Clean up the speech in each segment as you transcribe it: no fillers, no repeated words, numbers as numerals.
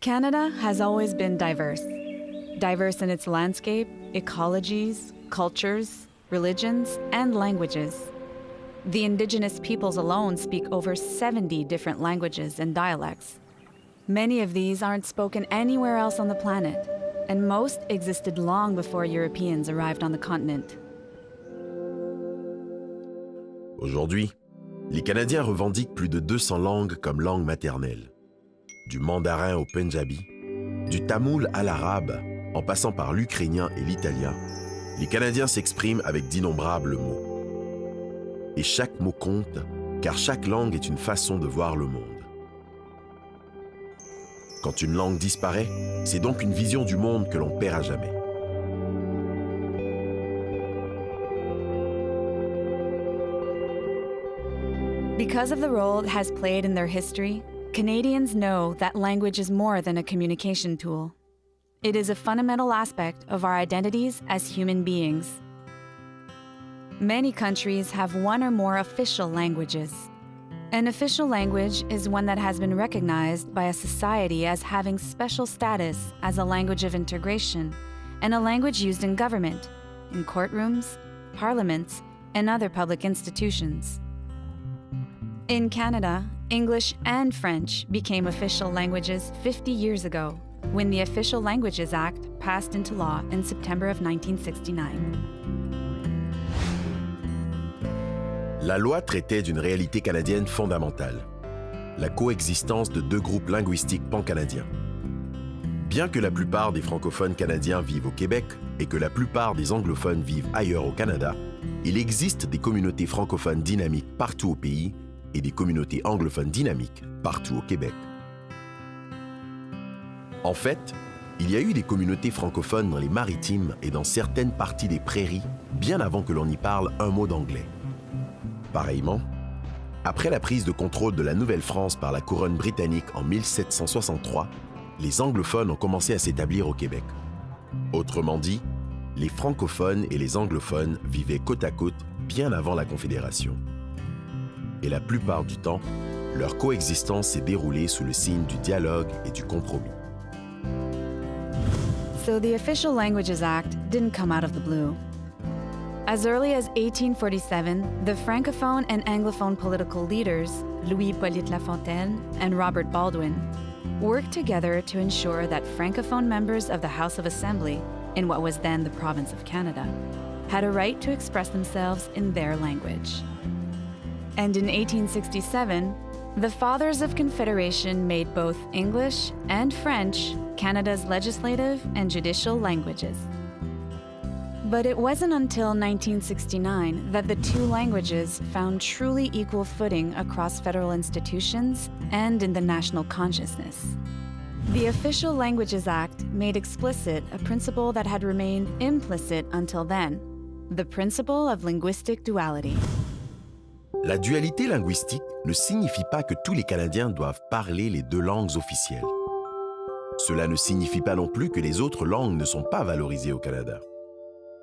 Canada has always been diverse. Diverse in its landscape, ecologies, cultures, religions, and languages. The Indigenous peoples alone speak over 70 different languages and dialects. Many of these aren't spoken anywhere else on the planet, and most existed long before Europeans arrived on the continent. Aujourd'hui, les Canadiens revendiquent plus de 200 langues comme langue maternelle. Du mandarin au punjabi, du tamoul à l'arabe, en passant par l'ukrainien et l'italien, les Canadiens s'expriment avec d'innombrables mots. Et chaque mot compte, car chaque langue est une façon de voir le monde. Quand une langue disparaît, c'est donc une vision du monde que l'on perd à jamais. Because of the role it has played in their history, Canadians know that language is more than a communication tool. It is a fundamental aspect of our identities as human beings. Many countries have one or more official languages. An official language is one that has been recognized by a society as having special status as a language of integration and a language used in government, in courtrooms, parliaments, and other public institutions. In Canada, English and French became official languages 50 years ago, when the Official Languages Act passed into law in September of 1969. La loi traitait d'une réalité canadienne fondamentale, la coexistence de deux groupes linguistiques pan-canadiens. Bien que la plupart des francophones canadiens vivent au Québec et que la plupart des anglophones vivent ailleurs au Canada, il existe des communautés francophones dynamiques partout au pays et des communautés anglophones dynamiques partout au Québec. En fait, il y a eu des communautés francophones dans les maritimes et dans certaines parties des prairies bien avant que l'on y parle un mot d'anglais. Pareillement, après la prise de contrôle de la Nouvelle-France par la couronne britannique en 1763, les anglophones ont commencé à s'établir au Québec. Autrement dit, les francophones et les anglophones vivaient côte à côte bien avant la Confédération. Et la plupart du temps, leur coexistence s'est déroulée sous le signe du dialogue et du compromis. So the Official Languages Act didn't come out of the blue. As early as 1847, the Francophone and Anglophone political leaders, Louis-Hippolyte Lafontaine and Robert Baldwin, worked together to ensure that Francophone members of the House of Assembly, in what was then the province of Canada, had a right to express themselves in their language. And in 1867, the Fathers of Confederation made both English and French Canada's legislative and judicial languages. But it wasn't until 1969 that the two languages found truly equal footing across federal institutions and in the national consciousness. The Official Languages Act made explicit a principle that had remained implicit until then, the principle of linguistic duality. La dualité linguistique ne signifie pas que tous les Canadiens doivent parler les deux langues officielles. Cela ne signifie pas non plus que les autres langues ne sont pas valorisées au Canada.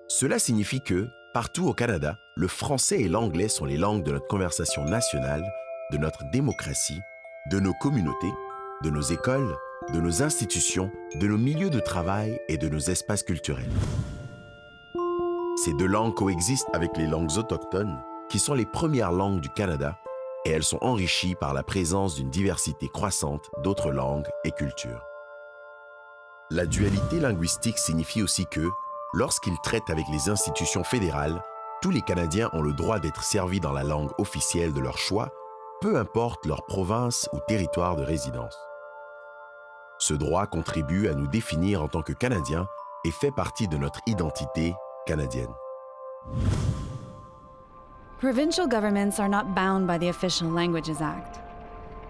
Cela signifie que, partout au Canada, le français et l'anglais sont les langues de notre conversation nationale, de notre démocratie, de nos communautés, de nos écoles, de nos institutions, de nos milieux de travail et de nos espaces culturels. Ces deux langues coexistent avec les langues autochtones, qui sont les premières langues du Canada, et elles sont enrichies par la présence d'une diversité croissante d'autres langues et cultures. La dualité linguistique signifie aussi que, lorsqu'ils traitent avec les institutions fédérales, tous les Canadiens ont le droit d'être servis dans la langue officielle de leur choix, peu importe leur province ou territoire de résidence. Ce droit contribue à nous définir en tant que Canadiens et fait partie de notre identité canadienne. Provincial governments are not bound by the Official Languages Act.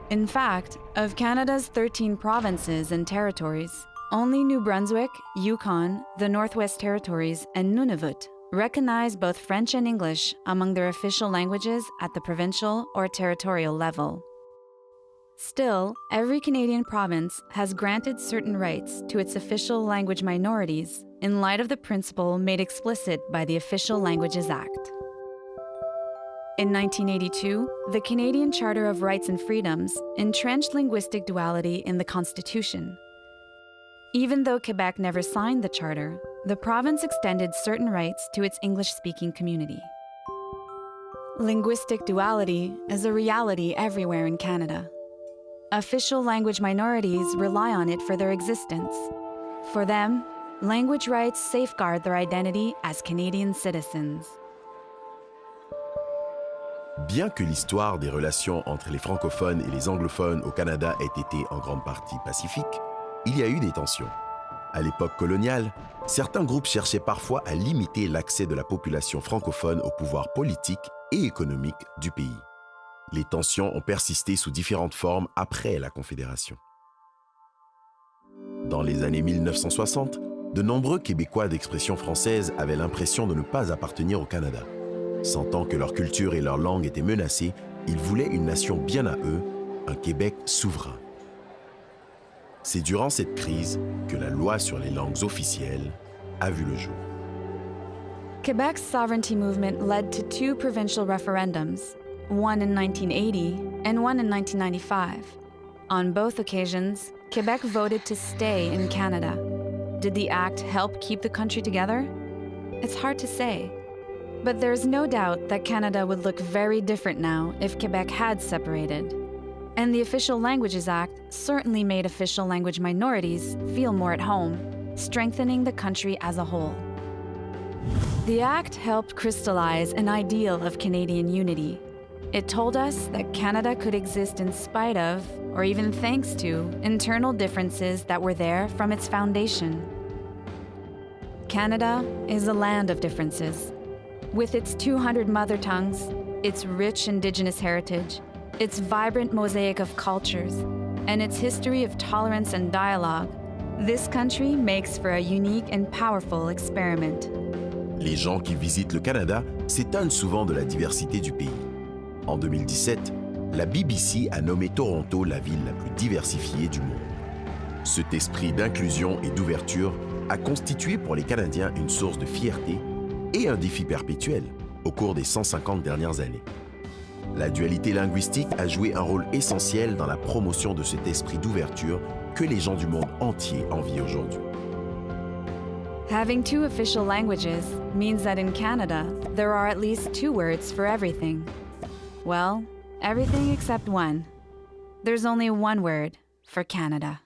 In fact, of Canada's 13 provinces and territories, only New Brunswick, Yukon, the Northwest Territories, and Nunavut recognize both French and English among their official languages at the provincial or territorial level. Still, every Canadian province has granted certain rights to its official language minorities in light of the principle made explicit by the Official Languages Act. In 1982, the Canadian Charter of Rights and Freedoms entrenched linguistic duality in the Constitution, Even though Quebec never signed the charter, the province extended certain rights to its English-speaking community. Linguistic duality is a reality everywhere in Canada. Official language minorities rely on it for their existence. For them, language rights safeguard their identity as Canadian citizens. Bien que l'histoire des relations entre les francophones et les anglophones au Canada ait été en grande partie pacifique, il y a eu des tensions. À l'époque coloniale, certains groupes cherchaient parfois à limiter l'accès de la population francophone au pouvoir politique et économique du pays. Les tensions ont persisté sous différentes formes après la Confédération. Dans les années 1960, de nombreux Québécois d'expression française avaient l'impression de ne pas appartenir au Canada. Sentant que leur culture et leur langue étaient menacées, ils voulaient une nation bien à eux, un Québec souverain. C'est durant cette crise que la loi sur les langues officielles a vu le jour. Quebec's sovereignty movement led to two provincial referendums, one in 1980 and one in 1995. On both occasions, Quebec voted to stay in Canada. Did the act help keep the country together? It's hard to say. But there's no doubt that Canada would look very different now if Quebec had separated. And the Official Languages Act certainly made official language minorities feel more at home, strengthening the country as a whole. The Act helped crystallize an ideal of Canadian unity. It told us that Canada could exist in spite of, or even thanks to, internal differences that were there from its foundation. Canada is a land of differences. With its 200 mother tongues, its rich Indigenous heritage, its vibrant mosaic of cultures, and its history of tolerance and dialogue, this country makes for a unique and powerful experiment. Les gens qui visitent le Canada s'étonnent souvent de la diversité du pays. En 2017, la BBC a nommé Toronto la ville la plus diversifiée du monde. Cet esprit d'inclusion et d'ouverture a constitué pour les Canadiens une source de fierté et un défi perpétuel au cours des 150 dernières années. La dualité linguistique a joué un rôle essentiel dans la promotion de cet esprit d'ouverture que les gens du monde entier envient aujourd'hui. Having two official languages means that in Canada, there are at least two words for everything. Well, everything except one. There's only one word for Canada.